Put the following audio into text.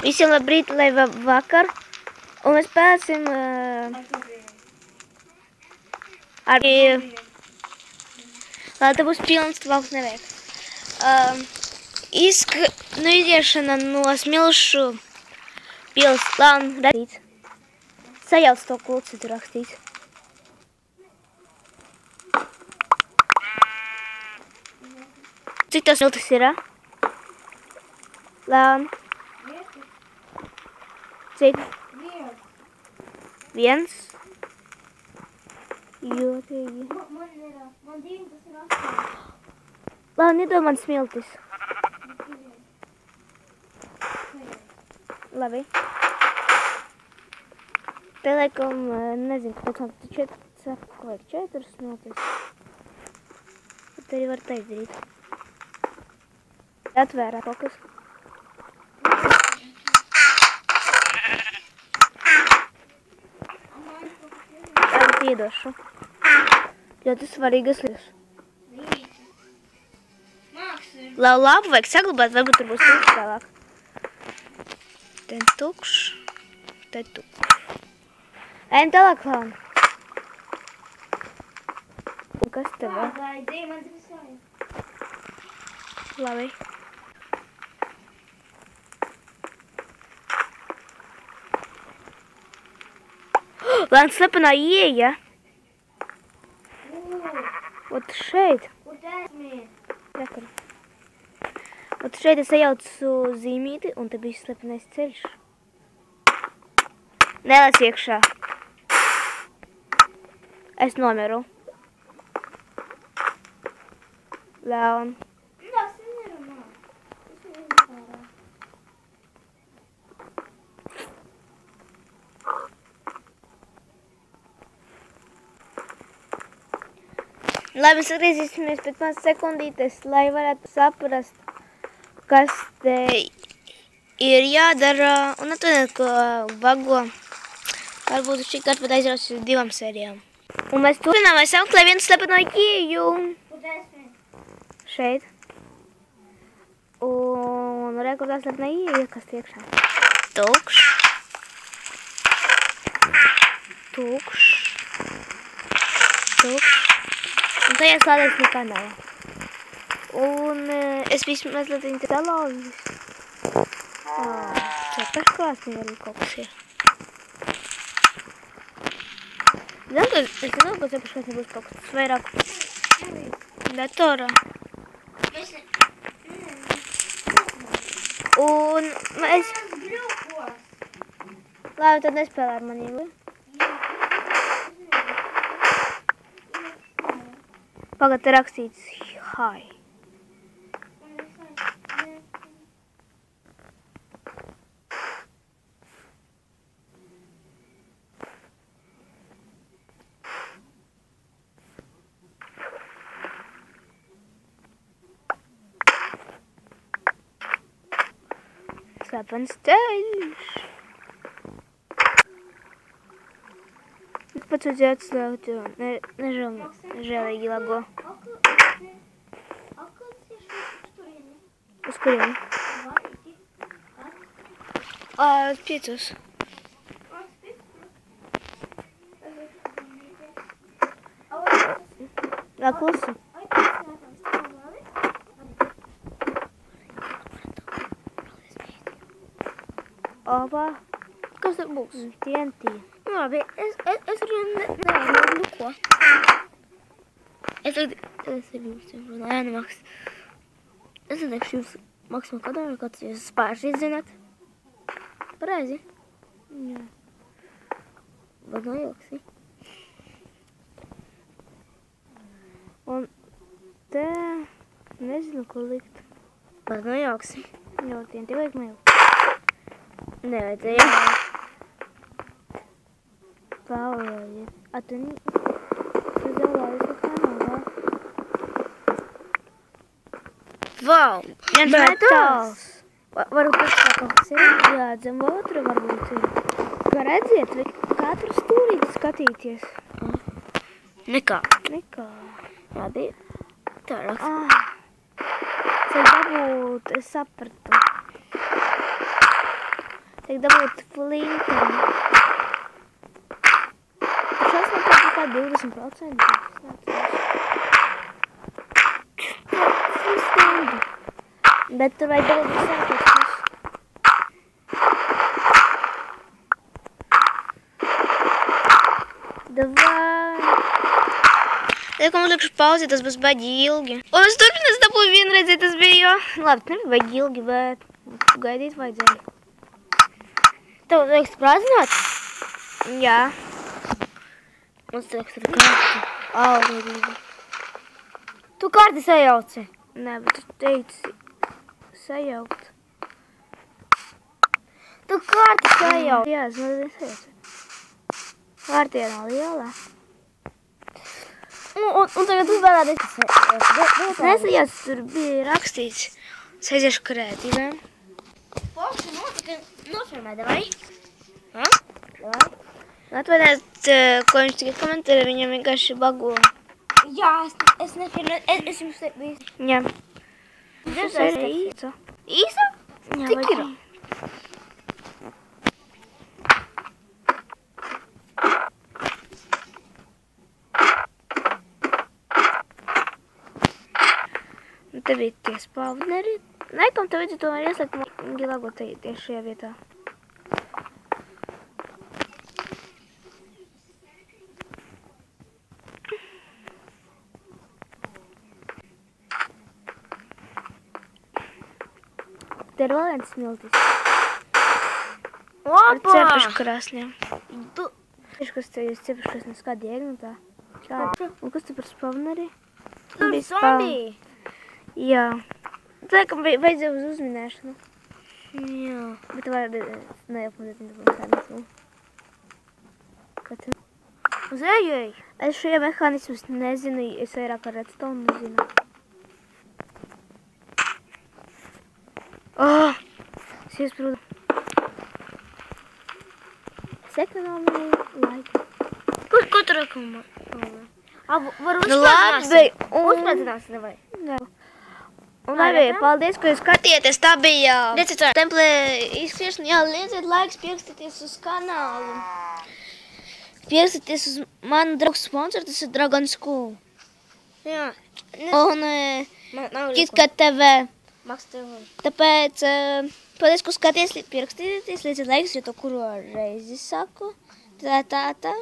Visiem labrīt, lai vakar. Un mēs spēlēsim arī... Lai te būs pilns, valks nevajag. Iziešana no Smilšu pils. Lān, rakstīts. Sajauc to kulci, tur rakstīts. Cik tas smiltis ir, Lān? Cik? Viens. Jotīgi. Man divi tas ir 8. Lān, iedod man smiltis. Labi. Te laikam, nezinu, kāpēc man saka, vajag 4 smiltis. Bet arī var teikt darīt. Atvērā kaut kas. Tagad iedošu. Ļoti svarīgas lietas. Labu vajag saglabāt, varbūt tur būs tukšs tālāk. Te tukšs, te tukšs. Ejam tālāk, Lāna. Kas tev vēl? Labi. Lāna slepenā ieeja. Ot šeit. Rekar. Ot šeit es ejaucu zīmīti un te bija slepenais ceļš. Nelec iekšā. Es nomiru. Lāna. Labi, mēs atgriezīsimies pēc maz sekundītes, lai varētu saprast, kas te ir jādara. Un atvainojiet, ko vago. Varbūt šī karta pat aizraus uz 2 sērijām. Un mēs turpinām, vai sameklē vienu slepeno ieju. Šeit. Un rekordā slepenā ieja, kas te iekšā. Tukšs. Tukšs. Tukšs. Un tajā slādēs nekā nav. Un es biju mazliet te salauzis. Ķeperklāsnī arī kaut kas ir. Es zinu, ka ķeperklāsnī būs kaut kas vairāk datorā. Un es... Labi, tad nespēlē ar maniem. Pagad te rakstīts hi. Slepens ceļš. Pats vajadzēja atslēgt, jo nežēlīgi lago. Uz kurieni? Uz 5. Jā, klusu. Opa. Kas tur būs? TNT. Labi, es arī nevaru ko. Es arī jums runāju, nemaks. Es neteikšu jums maksimum kadāru, kāds jūs spārši zināt. Pareizi? Jā. Bet nav joksi. Un te nezinu, ko likt. Bet nav joksi. Jo, TNT vajag mailu. Nevajadzēja. Pauliet. A tu zaulājies ar kanālā? Vau! Viens metāls! Varbūt tas kaut kas ir jādzem otru, varbūt ir. Kā redziet, katru stūrīti skatīties. Nekā. Nekā. Labi. Tā raksta. Es dabūt, es sapratu. Tiek dabūt flinkam. Šās man kaut kā 20%. Stundu. Bet tur vajag dabūt visākos. Davai. Liek, mums likšu pauzi, tas būs baigi ilgi. Un es turpinās dabūju vienreizē, tas bija jo. Labi, nebija baigi ilgi, bet gaidīt vajadzēja. Tev liekas prāzināt? Jā. Mums liekas ar kārti. Algodīgi. Tu kārti sajauci? Nē, bet tu teici sajaukt. Tu kārti sajauci? Jā, es mazliet sajaucu. Kārtie nav lielā. Un tagad uzvēlēties. Es nesajaucu, tur bija rakstīts. Es aiziešu kreatīvēm. Pokši notika nofilmē, davai? Ha? Davai? Atvainojiet, ko viņš tikai komentēja, viņam vienkārši bago. Jā, es nefilmēju, es jums te biju. Jā. Tas ir īsa. Īsa? Jā, Cik ir? Te bija tie spalvneri. Laikam tev vajadzētu tomēr ieslēgt Gilago tieši šajā vietā. Te ir vēl viens smiltis. Ar cepušu krāsniem. Kas te ir cepušu krāsniem? Kāda jēga no tā? Un kas te par spalvneri? Tur bija zombiji. Jā. Tā kā vajadzēja uz uzminēšanu. Jā. Bet var neapmazēt tādu. Uz ejai. Es šajā mehānismus nezinu, es vairāk ar redstone nezinu. Oh! Es iesprūdu. Sekonomija laika. Ko tu rekomendē? Var Labi. uzspēcinās, nevai? Jā. Un labi, paldies, ka jūs skatījāties. Tā bija Lieciet templē izskriešana. Jā, lieciet laiks, pierakstieties uz kanālu. Pierakstieties uz manu draugu sponsoru, tas ir Dragon School. Jā. Un KitKat TV. Maks TV. Tāpēc, paldies, ka skatījāties, pierakstieties, lieciet laiks, jo to kuro reizi saku. Tā.